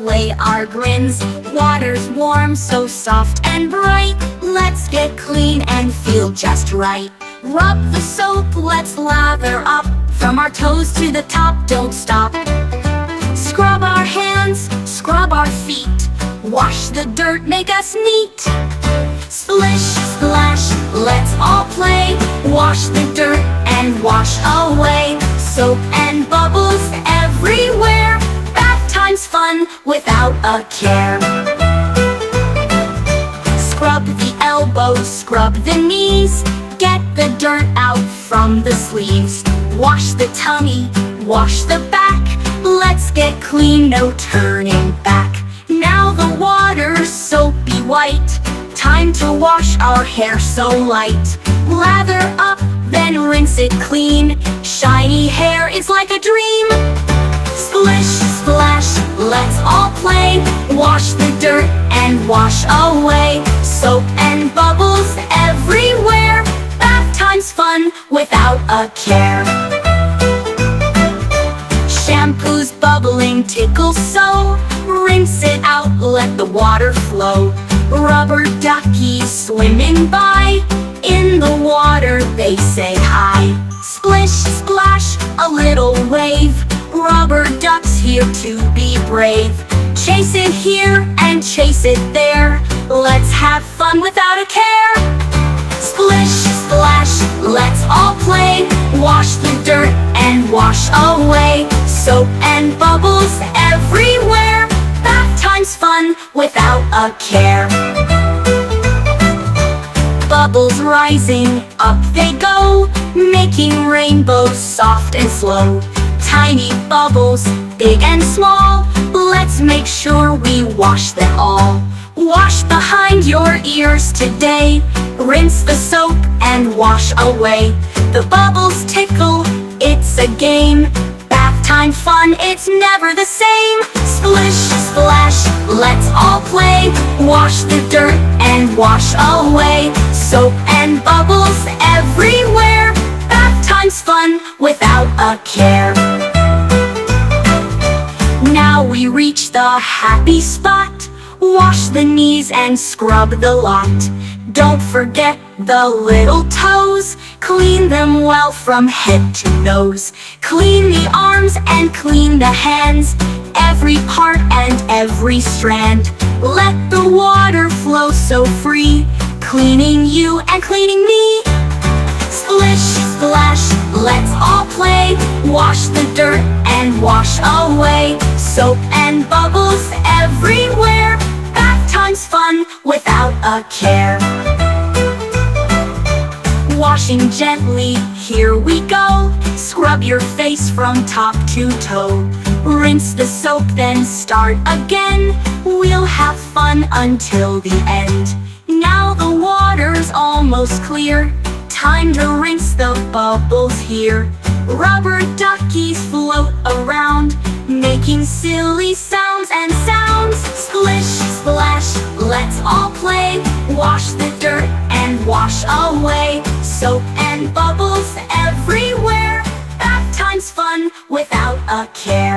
display our grins. Water's warm, so soft and bright. Let's get clean and feel just right. Rub the soap, let's lather up. From our toes to the top, don't stop. Scrub our hands, scrub our feet. Wash the dirt, make us neat. Splish, splash, let's all play. Wash the dirt and wash away. Soap and bubbles everywhere. Bath time's fun without a care. Scrub the elbows, scrub the knees. Get the dirt out from the sleeves. Wash the tummy, wash the back. Let's get clean, no turning back. Now the water's soapy white. Time to wash our hair so light. Lather up, then rinse it clean. Shiny hair is like a dream. Splish, splash, let's all play. Wash the dirt and wash away. Soap and bubbles everywhere. Bath time's fun without a care. Shampoo's bubbling tickles so. Rinse it out, let the water flow. Rubber duckies swimming by. In the water they say hi. Splish, splash, a little wave. Rubber ducks here to be brave. Chase it here and chase it there. Let's have fun without a care. Splish, splash, let's all play. Wash the dirt and wash away. Soap and bubbles everywhere. Bath time's fun without a care. Bubbles rising, up they go, making rainbows soft and slow. Tiny bubbles, big and small. Let's make sure we wash them all. Wash behind your ears today. Rinse the soap and wash away. The bubbles tickle, it's a game. Bath time fun, it's never the same. Splish, splash, let's all play. Wash the dirt and wash away. Soap and bubbles everywhere. Bath time's fun without a care. Now we reach the happy spot. Wash the knees and scrub the lot. Don't forget the little toes. Clean them well from head to nose. Clean the arms and clean the hands. Every part and every strand. Let the water flow so free. Cleaning you and cleaning me. Splish, splash, let's all play. Wash the dirt and wash away. Soap and bubbles everywhere. Bath time's fun without a care. Washing gently, here we go. Scrub your face from top to toe. Rinse the soap, then start again. We'll have fun until the end. Now the water's almost clear. Time to rinse the bubbles here. Rubber duckies float around, making silly sounds and sounds. Splish, splash, let's all play. Wash the dirt and wash away. Soap and bubbles everywhere. Bath time's fun without a care.